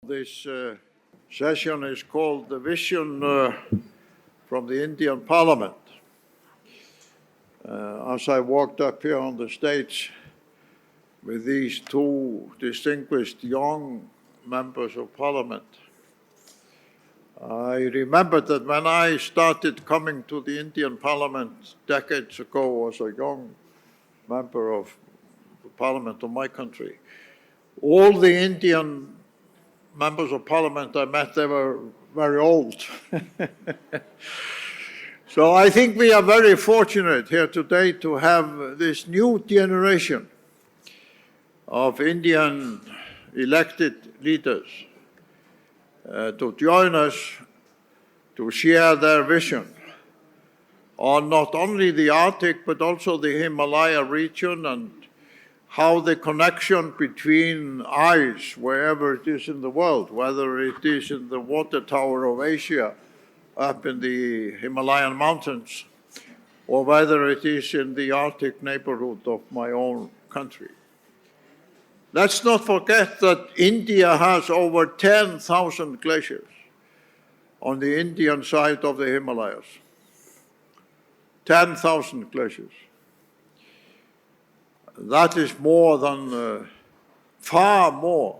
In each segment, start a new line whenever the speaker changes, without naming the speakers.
This session is called The Vision from the Indian Parliament. As I walked up here on the stage with these two distinguished young members of Parliament, I remembered that when I started coming to the Indian Parliament decades ago as a young member of the Parliament of my country, all the Indian members of Parliament I met, they were very old. So I think we are very fortunate here today to have this new generation of Indian elected leaders to join us to share their vision on not only the Arctic but also the Himalaya region and how the connection between ice, wherever it is in the world, whether it is in the water tower of Asia up in the Himalayan mountains, or whether it is in the Arctic neighborhood of my own country. Let's not forget that India has over 10,000 glaciers on the Indian side of the Himalayas. 10,000 glaciers. That is more than, far more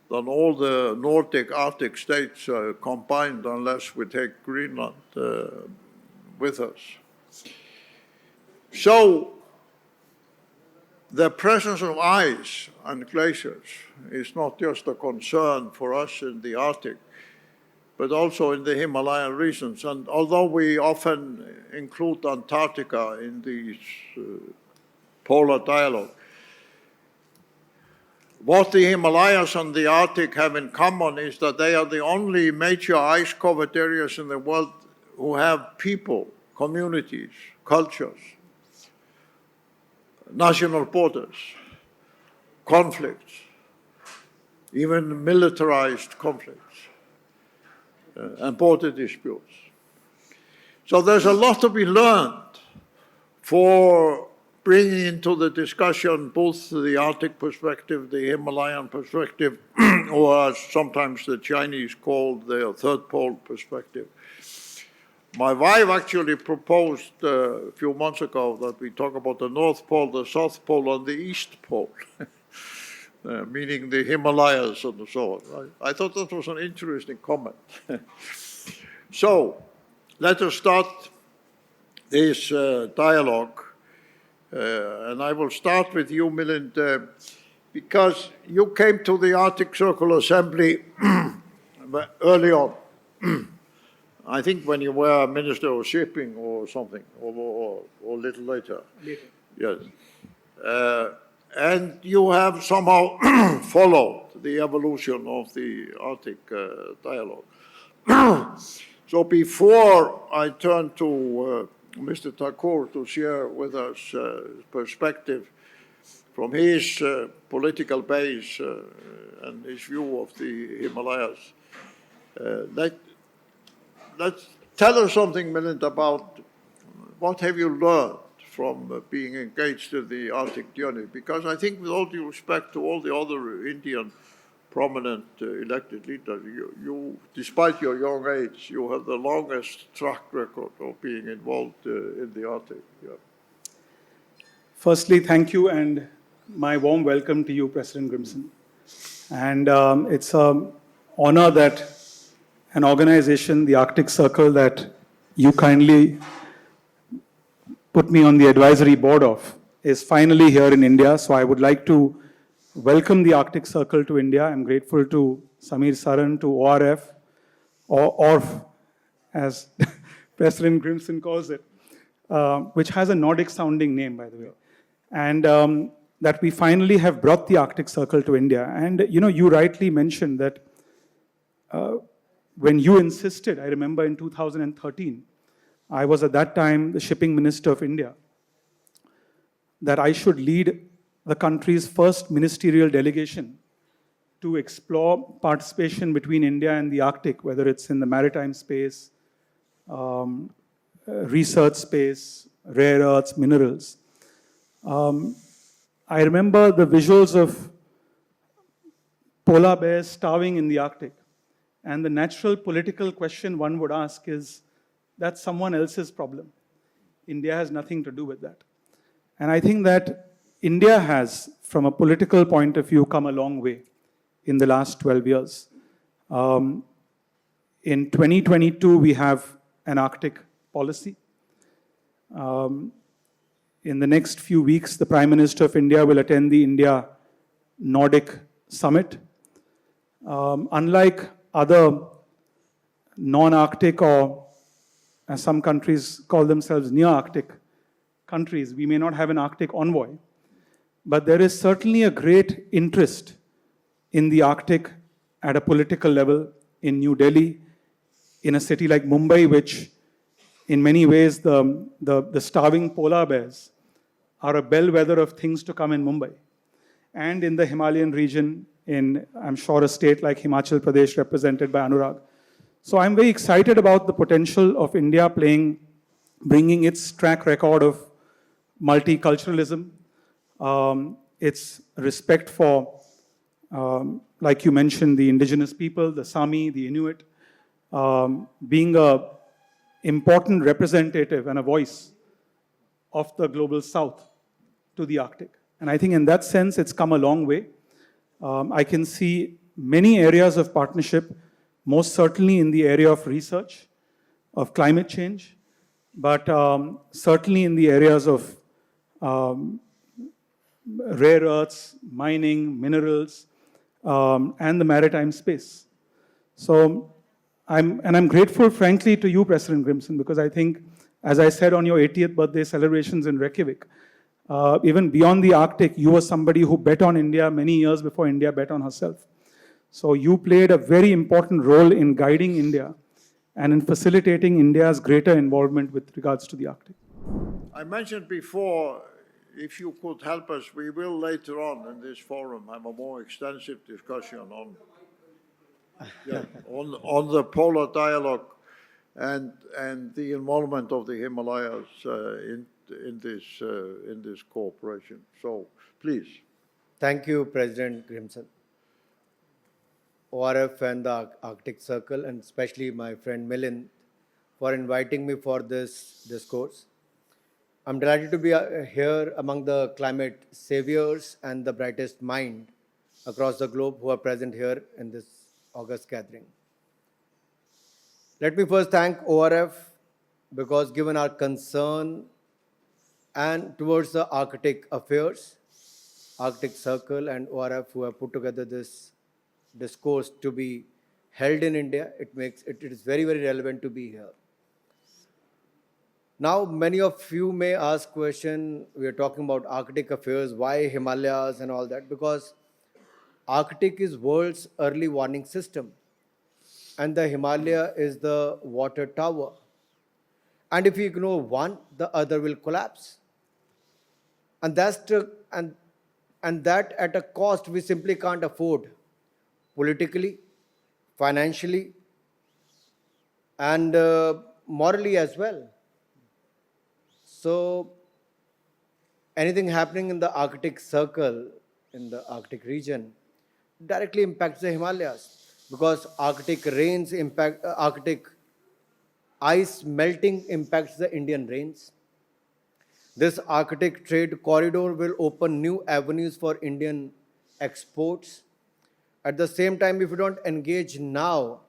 than all the Nordic Arctic states combined, unless we take Greenland with us. So, the presence of ice and glaciers is not just a concern for us in the Arctic, but also in the Himalayan regions. And although we often include Antarctica in these polar dialogue, what the Himalayas and the Arctic have in common is that they are the only major ice-covered areas in the world who have people, communities, cultures, national borders, conflicts, even militarized conflicts, and border disputes. So there's a lot to be learned for bringing into the discussion both the Arctic perspective, the Himalayan perspective, or as sometimes the Chinese call the third pole perspective. My wife actually proposed a few months ago that we talk about the North Pole, the South Pole, and the East Pole, meaning the Himalayas and so on. I thought that was an interesting comment. So, let us start this dialogue. And I will start with you, Milind, because you came to the Arctic Circle Assembly early on. I think when you were Minister of Shipping or something, or a little later. Later. Yes. And you have somehow followed the evolution of the Arctic dialogue. So before I turn to Mr. Thakur to share with us perspective from his political base and his view of the Himalayas. Let's tell us something, Milind, about what have you learned from being engaged in the Arctic journey? Because I think with all due respect to all the other Indian prominent elected leaders, you, despite your young age, you have the longest track record of being involved in the Arctic. Yeah.
Firstly, thank you and my warm welcome to you, President Grímsson. And it's an honor that an organization, the Arctic Circle, that you kindly put me on the advisory board of, is finally here in India. So I would like to welcome the Arctic Circle to India. I'm grateful to Samir Saran, to ORF, or ORF, as President Grímsson calls it, which has a Nordic-sounding name, by the way. And that we finally have brought the Arctic Circle to India. And, you know, you rightly mentioned that when you insisted, I remember in 2013, I was at that time the shipping minister of India, that I should lead the country's first ministerial delegation to explore participation between India and the Arctic, whether it's in the maritime space, research space, rare earths, minerals. I remember the visuals of polar bears starving in the Arctic. And the natural political question one would ask is, that's someone else's problem. India has nothing to do with that. And I think that India has, from a political point of view, come a long way in the last 12 years. In 2022, we have an Arctic policy. In the next few weeks, the Prime Minister of India will attend the India Nordic Summit. Unlike other non-Arctic, or as some countries call themselves near-Arctic countries, we may not have an Arctic envoy, but there is certainly a great interest in the Arctic at a political level in New Delhi, in a city like Mumbai, which in many ways the starving polar bears are a bellwether of things to come in Mumbai. And in the Himalayan region, in, I'm sure, a state like Himachal Pradesh represented by Anurag. So I'm very excited about the potential of India bringing its track record of multiculturalism, its respect for, like you mentioned, the indigenous people, the Sami, the Inuit, being an important representative and a voice of the global south to the Arctic. And I think in that sense, it's come a long way. I can see many areas of partnership, most certainly in the area of research, of climate change, but certainly in the areas of rare earths, mining, minerals, and the maritime space. So I'm grateful, frankly, to you, President Grímsson, because I think, as I said on your 80th birthday celebrations in Reykjavik, even beyond the Arctic, you were somebody who bet on India many years before India bet on herself. So you played a very important role in guiding India and in facilitating India's greater involvement with regards to the Arctic.
I mentioned before, if you could help us, we will later on in this forum have a more extensive discussion on the polar dialogue and the involvement of the Himalayas in this cooperation. So, please.
Thank you, President Grímsson, ORF and the Arctic Circle, and especially my friend Milind, for inviting me for this discourse. I'm delighted to be here among the climate saviors and the brightest mind across the globe who are present here in this August gathering. Let me first thank ORF because given our concern and towards the Arctic affairs, Arctic Circle and ORF who have put together this discourse to be held in India, it is very, very relevant to be here. Now, many of you may ask question, we are talking about Arctic affairs, why Himalayas and all that, because Arctic is world's early warning system and the Himalaya is the water tower. And if you ignore one, the other will collapse. And that at a cost we simply can't afford, politically, financially, and morally as well. So anything happening in the Arctic Circle, in the Arctic region, directly impacts the Himalayas because Arctic rains impact, Arctic ice melting impacts the Indian rains. This Arctic trade corridor will open new avenues for Indian exports. At the same time, if we don't engage now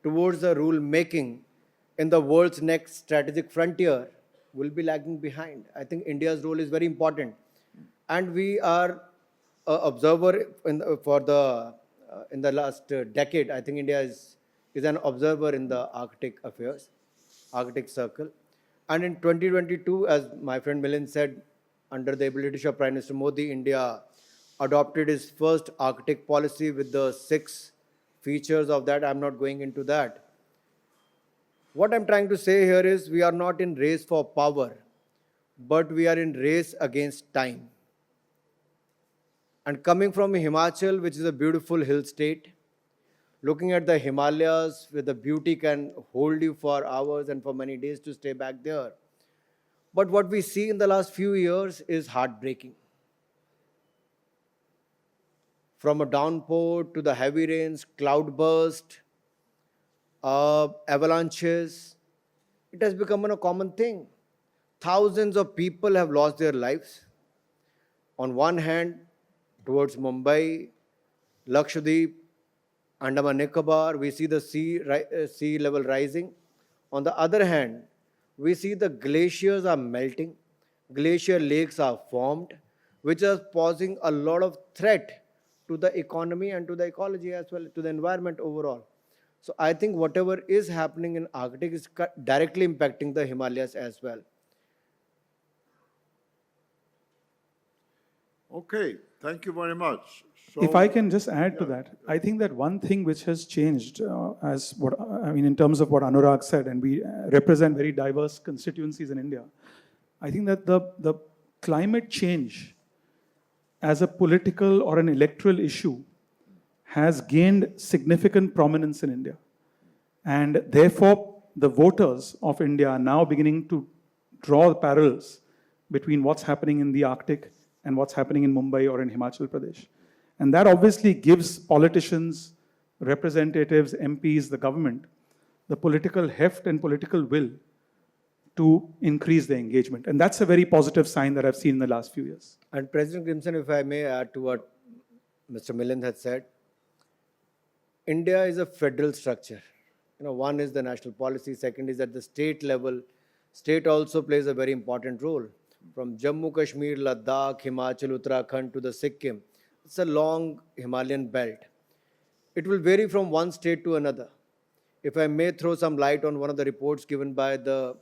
towards the rule making in the world's next strategic frontier, we'll be lagging behind. I think India's role is very important. And we are an observer in the last decade. I think India is an observer in the Arctic affairs, Arctic Circle. And in 2022, as my friend Milind said, under the leadership of Prime Minister Modi, India adopted its first Arctic policy with the 6 features of that. I'm not going into that. What I'm trying to say here is we are not in race for power, but we are in race against time. And coming from Himachal, which is a beautiful hill state, looking at the Himalayas where the beauty can hold you for hours and for many days to stay back there. But what we see in the last few years is heartbreaking. from a downpour to the heavy rains, cloudburst, avalanches, it has become a common thing. Thousands of people have lost their lives. On one hand, towards Mumbai, Lakshadweep, Andaman Nicobar, we see the sea level rising. On the other hand, we see the glaciers are melting, glacier lakes are formed, which are posing a lot of threat to the economy and to the ecology as well, to the environment overall. So I think whatever is happening in Arctic is directly impacting the Himalayas as well.
Okay, thank you very much. So,
If I can just add to that, I think that one thing which has changed, in terms of what Anurag said, and we represent very diverse constituencies in India, I think that the climate change as a political or an electoral issue has gained significant prominence in India. And therefore, the voters of India are now beginning to draw parallels between what's happening in the Arctic and what's happening in Mumbai or in Himachal Pradesh. And that obviously gives politicians, representatives, MPs, the government, the political heft and political will to increase their engagement. And that's a very positive sign that I've seen in the last few years.
And President Grímsson, if I may add to what Mr. Milind had said, India is a federal structure. One is the national policy, second is at the state level. State also plays a very important role. From Jammu, Kashmir, Ladakh, Himachal, Uttarakhand to the Sikkim. It's a long Himalayan belt. It will vary from one state to another. If I may throw some light on one of the reports given by the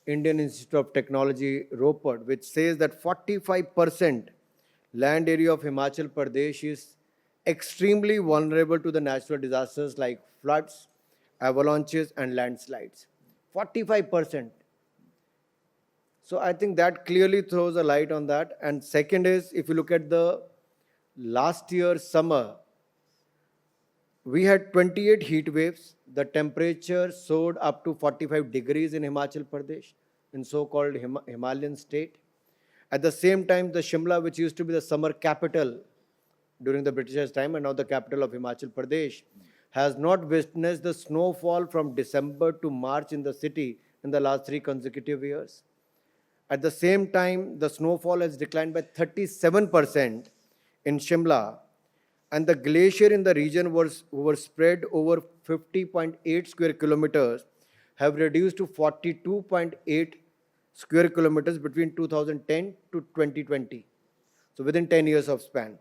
Indian Institute of Technology, Ropar, which says that 45% land area of Himachal Pradesh is extremely vulnerable to the natural disasters like floods, avalanches, and landslides. 45%. So I think that clearly throws a light on that. And second is, if you look at the last year's summer, we had 28 heat waves. The temperature soared up to 45 degrees in Himachal Pradesh, in so-called Himalayan state. At the same time, the Shimla, which used to be the summer capital during the Britishers' time and now the capital of Himachal Pradesh, has not witnessed the snowfall from December to March in the city in the last 3 consecutive years. At the same time, the snowfall has declined by 37% in Shimla, and the glacier in the region were spread over 50.8 square kilometers have reduced to 42.8 square kilometers between 2010 to 2020. So within 10 years of span.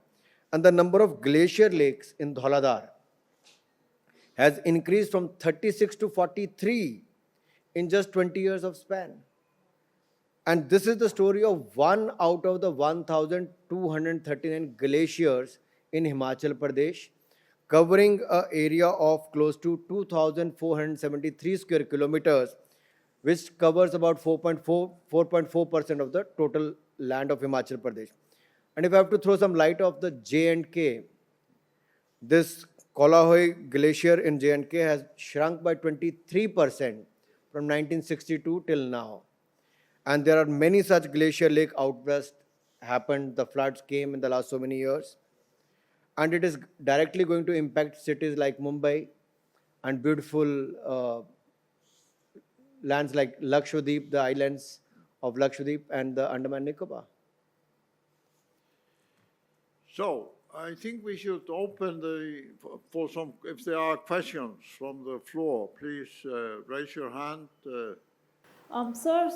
And the number of glacier lakes in Dhauladhar has increased from 36 to 43 in just 20 years of span. And this is the story of one out of the 1,239 glaciers in Himachal Pradesh, covering an area of close to 2,473 square kilometers, which covers about 4.4% of the total land of Himachal Pradesh. And if I have to throw some light of the J&K, this Kolahoy glacier in J&K has shrunk by 23% from 1962 till now. And there are many such glacier lake outbursts happened. The floods came in the last so many years. And it is directly going to impact cities like Mumbai and beautiful lands like Lakshadweep, the islands of Lakshadweep and the Andaman Nicobar.
So I think we should open for some, if there are questions from the floor, please raise your hand.
Sir,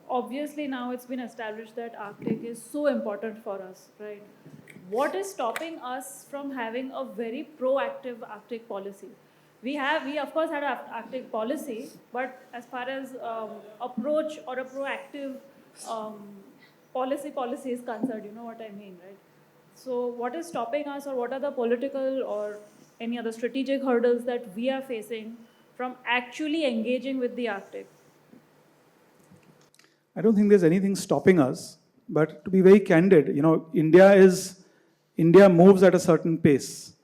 obviously now it's been established that Arctic is so important for us, right? What is stopping us from having a very proactive Arctic policy? We of course had an Arctic policy, but as far as approach or a proactive policy is concerned, you know what I mean, right? So what is stopping us, or what are the political or any other strategic hurdles that we are facing from actually engaging with the Arctic?
I don't think there's anything stopping us, but to be very candid, India moves at a certain pace.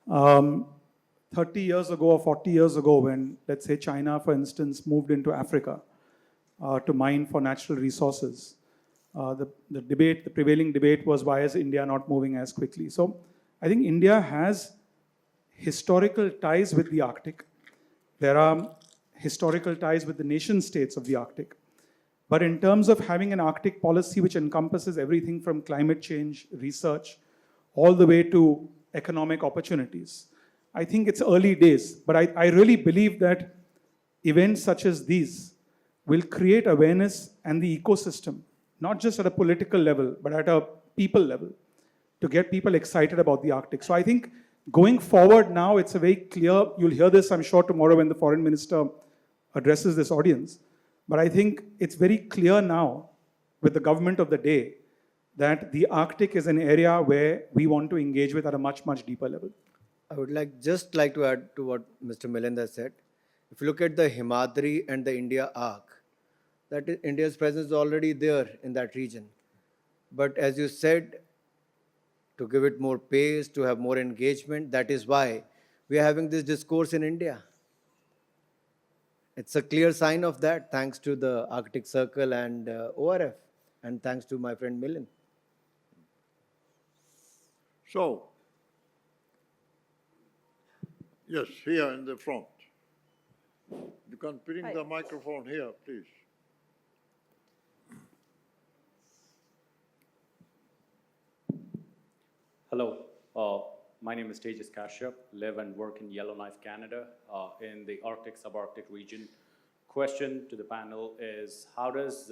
30 years ago or 40 years ago, when, let's say, China, for instance, moved into Africa to mine for natural resources, the prevailing debate was, why is India not moving as quickly? So I think India has historical ties with the Arctic. There are historical ties with the nation states of the Arctic. But in terms of having an Arctic policy which encompasses everything from climate change, research, all the way to economic opportunities, I think it's early days. But I really believe that events such as these will create awareness and the ecosystem, not just at a political level, but at a people level, to get people excited about the Arctic. So I think going forward now, it's a very clear, you'll hear this, I'm sure, tomorrow when the foreign minister addresses this audience. But I think it's very clear now with the government of the day that the Arctic is an area where we want to engage with at a much, much deeper level.
I would just like to add to what Mr. Milind has said. If you look at the Himadri and the India arc, that is, India's presence is already there in that region. But as you said, to give it more pace, to have more engagement, that is why we are having this discourse in India. It's a clear sign of that, thanks to the Arctic Circle and ORF, and thanks to my friend Milind.
So, yes, here in the front. You can bring the microphone here, please.
Hello, my name is Tejas Kashyap, live and work in Yellowknife, Canada, in the Arctic, subarctic region. Question to the panel is, how does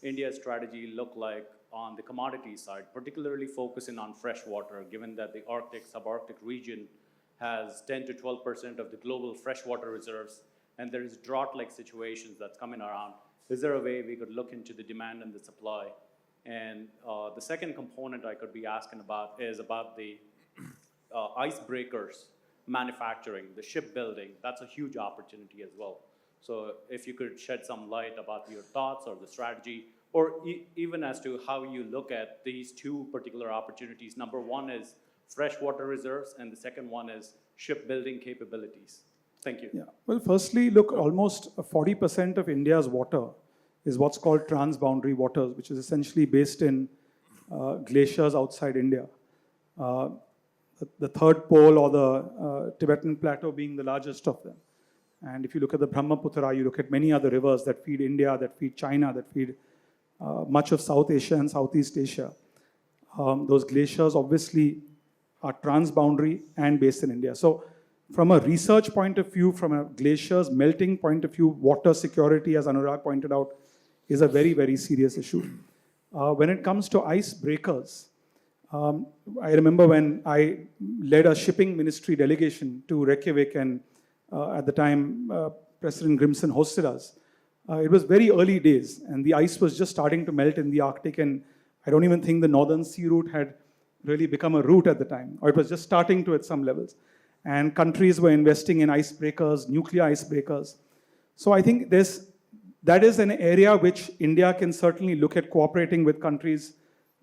India's strategy look like on the commodity side, particularly focusing on fresh water, given that the Arctic, subarctic region has 10 to 12% of the global freshwater reserves, and there is drought-like situations that's coming around. Is there a way we could look into the demand and the supply? And the second component I could be asking about is about the icebreakers manufacturing, the shipbuilding. That's a huge opportunity as well. So if you could shed some light about your thoughts or the strategy, or even as to how you look at these two particular opportunities. Number one is freshwater reserves, and the second one is shipbuilding capabilities. Thank you.
Yeah. Well, firstly, look, almost 40% of India's water is what's called transboundary waters, which is essentially based in glaciers outside India. The third pole, or the Tibetan plateau, being the largest of them. And if you look at the Brahmaputra, you look at many other rivers that feed India, that feed China, that feed much of South Asia and Southeast Asia. Those glaciers obviously are transboundary and based in India. So from a research point of view, from a glaciers melting point of view, water security, as Anurag pointed out, is a very, very serious issue. When it comes to icebreakers, I remember when I led a shipping ministry delegation to Reykjavik, and at the time, President Grímsson hosted us. It was very early days, and the ice was just starting to melt in the Arctic, and I don't even think the Northern Sea route had really become a route at the time, or it was just starting to at some levels. And countries were investing in icebreakers, nuclear icebreakers. So I think that is an area which India can certainly look at cooperating with countries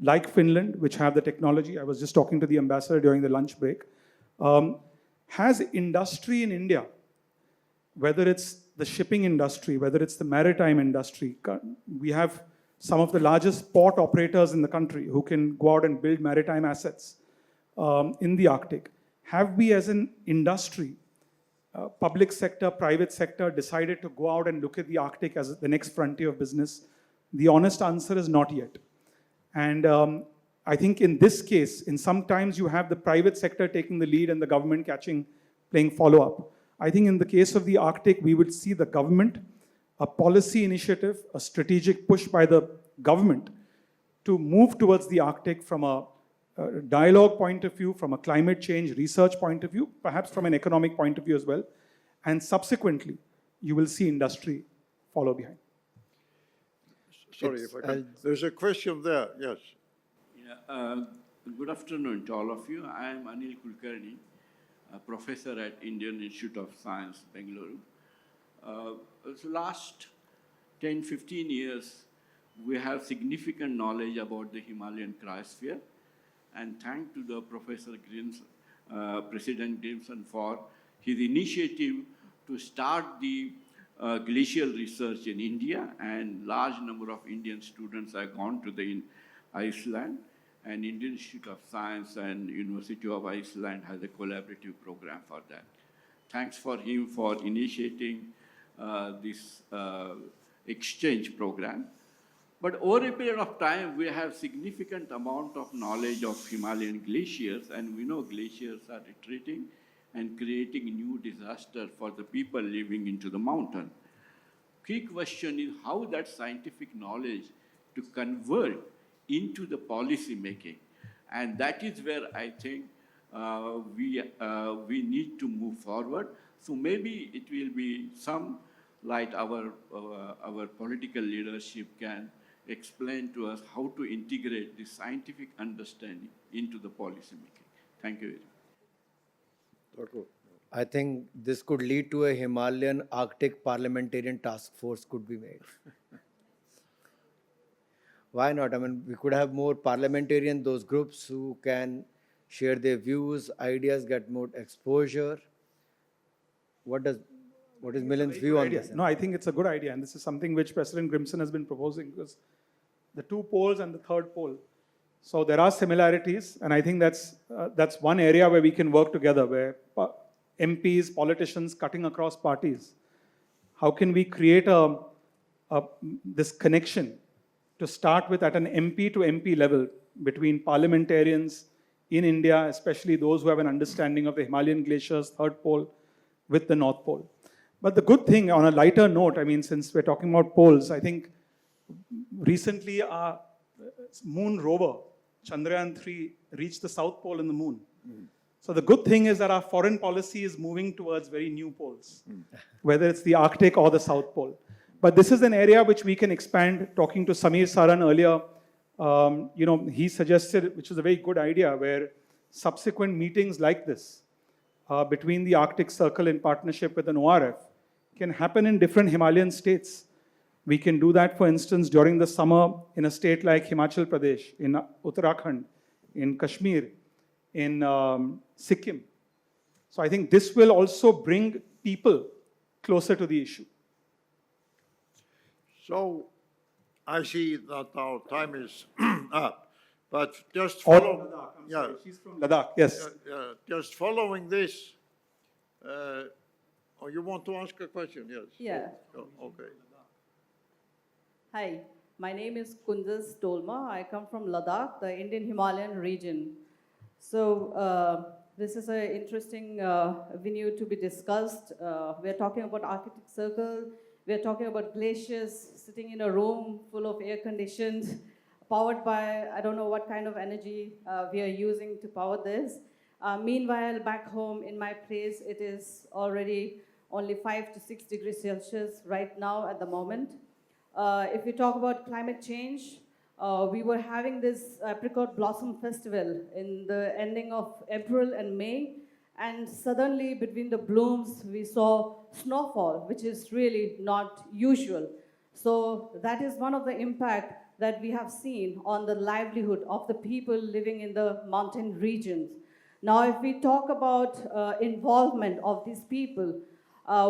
like Finland, which have the technology. I was just talking to the ambassador during the lunch break. Has industry in India, whether it's the shipping industry, whether it's the maritime industry, we have some of the largest port operators in the country who can go out and build maritime assets in the Arctic. Have we as an industry, public sector, private sector, decided to go out and look at the Arctic as the next frontier of business? The honest answer is not yet. And I think in this case, in sometimes you have the private sector taking the lead and the government playing follow-up. I think in the case of the Arctic, we would see the government, a policy initiative, a strategic push by the government to move towards the Arctic from a dialogue point of view, from a climate change research point of view, perhaps from an economic point of view as well. And subsequently, you will see industry follow behind.
Sorry, if I can. There's a question there, yes.
Yeah, good afternoon to all of you. I am Anil Kulkarni, a professor at Indian Institute of Science, Bengaluru. So last 10, 15 years, we have significant knowledge about the Himalayan cryosphere. And thanks to the Professor Grímsson, President Grímsson, for his initiative to start the glacial research in India, and large number of Indian students have gone to Iceland. and Indian Institute of Science and University of Iceland has a collaborative program for that. Thanks for him for initiating this exchange program. But over a period of time, we have significant amount of knowledge of Himalayan glaciers, and we know glaciers are retreating and creating new disaster for the people living into the mountain. Key question is how that scientific knowledge to convert into the policy making. And that is where I think we need to move forward. So maybe it will be some like our political leadership can explain to us how to integrate this scientific understanding into the policy making. Thank you very much.
I think this could lead to a Himalayan Arctic parliamentarian task force could be made. Why not? I mean, we could have more parliamentarians, those groups who can share their views, ideas, get more exposure. What is Milind's view on this?
No, I think it's a good idea, and this is something which President Grímsson has been proposing, because the 2 poles and the 3rd pole. So there are similarities, and I think that's one area where we can work together, where MPs, politicians cutting across parties. How can we create this connection to start with at an MP to MP level between parliamentarians in India, especially those who have an understanding of the Himalayan glaciers, 3rd pole, with the North Pole. But the good thing, on a lighter note, I mean, since we're talking about poles, I think recently our moon rover, Chandrayaan-3, reached the South Pole in the moon. So the good thing is that our foreign policy is moving towards very new poles, whether it's the Arctic or the South Pole. But this is an area which we can expand. Talking to Samir Saran earlier, he suggested, which is a very good idea, where subsequent meetings like this between the Arctic Circle in partnership with an ORF can happen in different Himalayan states. We can do that, for instance, during the summer in a state like Himachal Pradesh, in Uttarakhand, in Kashmir, in Sikkim. So I think this will also bring people closer to the issue.
So I see that our time is up, but just follow.
Ladakh. I'm
Yeah.
sorry, she's from Ladakh, yes.
Just following this. You want to ask a question? Yes.
Yeah.
Oh, okay.
Hi, my name is Kundas Tolma. I come from Ladakh, the Indian Himalayan region. So this is an interesting venue to be discussed. We're talking about Arctic Circle. We're talking about glaciers sitting in a room full of air conditioned, powered by, I don't know what kind of energy we are using to power this. Meanwhile, back home in my place, it is already only 5 to 6 degrees Celsius right now at the moment. If we talk about climate change, we were having this apricot blossom festival in the ending of April and May, and suddenly between the blooms we saw snowfall, which is really not usual. So that is one of the impact that we have seen on the livelihood of the people living in the mountain regions. Now, if we talk about involvement of these people,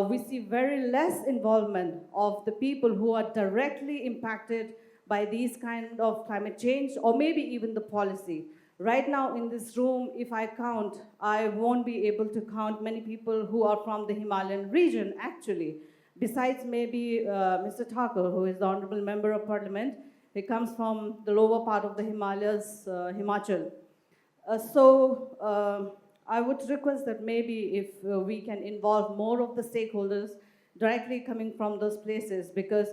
we see very less involvement of the people who are directly impacted by these kind of climate change, or maybe even the policy. Right now in this room, if I count, I won't be able to count many people who are from the Himalayan region, actually. Besides maybe Mr. Thakur, who is the Honorable Member of Parliament. He comes from the lower part of the Himalayas, Himachal. I would request that maybe if we can involve more of the stakeholders directly coming from those places, because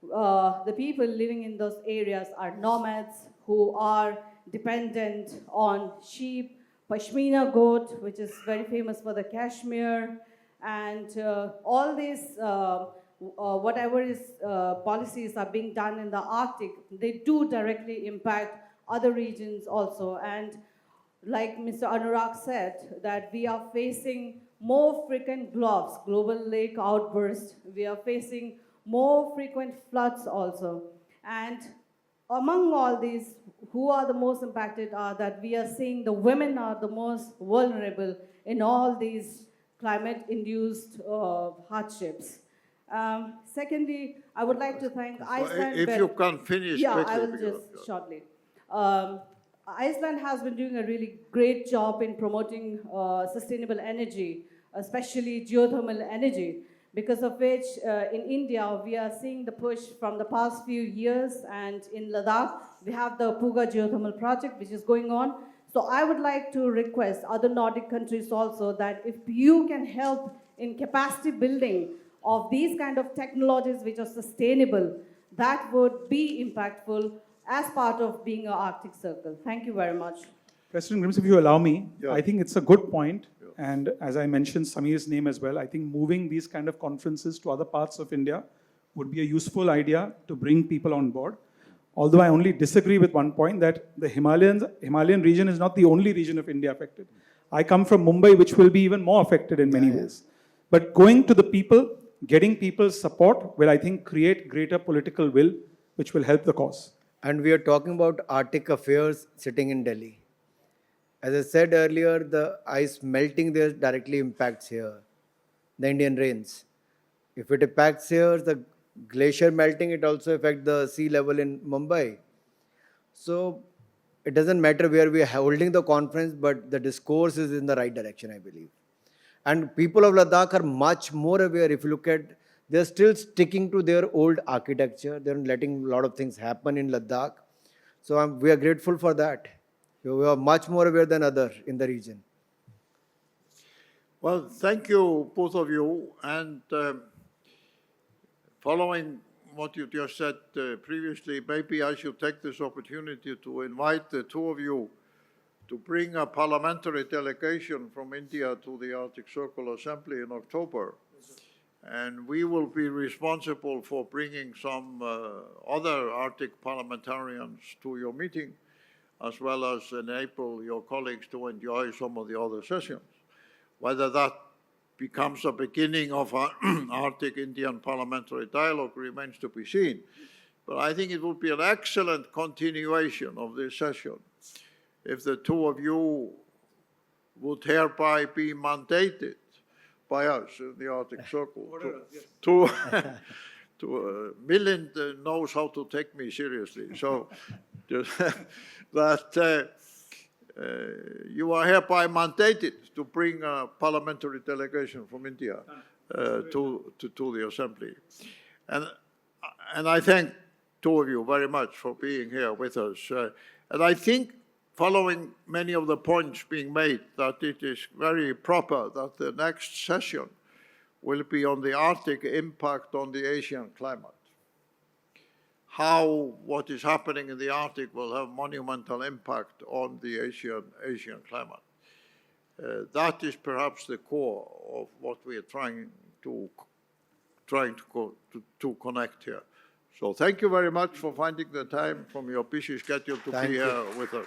the people living in those areas are nomads who are dependent on sheep, Pashmina goat, which is very famous for the Kashmir, and all these, whatever is policies are being done in the Arctic, they do directly impact other regions also. And like Mr. Anurag said, that we are facing more frequent global lake outbursts. We are facing more frequent floods also. And among all these, who are the most impacted are that we are seeing the women are the most vulnerable in all these climate-induced hardships. Secondly, I would like to thank Iceland.
If you can finish
yeah,
quickly.
I will just shortly. Iceland has been doing a really great job in promoting sustainable energy, especially geothermal energy, because of which in India we are seeing the push from the past few years, and in Ladakh we have the Puga geothermal project which is going on. So I would like to request other Nordic countries also that if you can help in capacity building of these kind of technologies which are sustainable, that would be impactful as part of being an Arctic Circle. Thank you very much.
President Grímsson, if you allow me,
Yeah.
I think it's a good point. And as I mentioned Sameer's name as well, I think moving these kind of conferences to other parts of India would be a useful idea to bring people on board. Although I only disagree with one point, that the Himalayan region is not the only region of India affected. I come from Mumbai, which will be even more affected in many ways. But going to the people, getting people's support will, I think, create greater political will, which will help the cause.
And we are talking about Arctic affairs sitting in Delhi. As I said earlier, the ice melting there directly impacts here, the Indian rains. If it impacts here, the glacier melting, it also affects the sea level in Mumbai. So it doesn't matter where we are holding the conference, but the discourse is in the right direction, I believe. And people of Ladakh are much more aware. If you look at, they're still sticking to their old architecture. They're letting a lot of things happen in Ladakh. So we are grateful for that. We are much more aware than others in the region.
Well, thank you, both of you. And following what you just said previously, maybe I should take this opportunity to invite the two of you to bring a parliamentary delegation from India to the Arctic Circle Assembly in October. And we will be responsible for bringing some other Arctic parliamentarians to your meeting, as well as enable your colleagues to enjoy some of the other sessions. Whether that becomes a beginning of an Arctic-Indian parliamentary dialogue remains to be seen. But I think it would be an excellent continuation of this session if the two of you would hereby be mandated by us in the Arctic Circle Milind knows how to take me seriously. So that you are hereby mandated to bring a parliamentary delegation from India to the Assembly. And I thank two of you very much for being here with us. And I think, following many of the points being made, that it is very proper that the next session will be on the Arctic impact on the Asian climate. How what is happening in the Arctic will have monumental impact on the Asian climate. That is perhaps the core of what we are trying to connect here. So thank you very much for finding the time from your busy schedule to be here with us.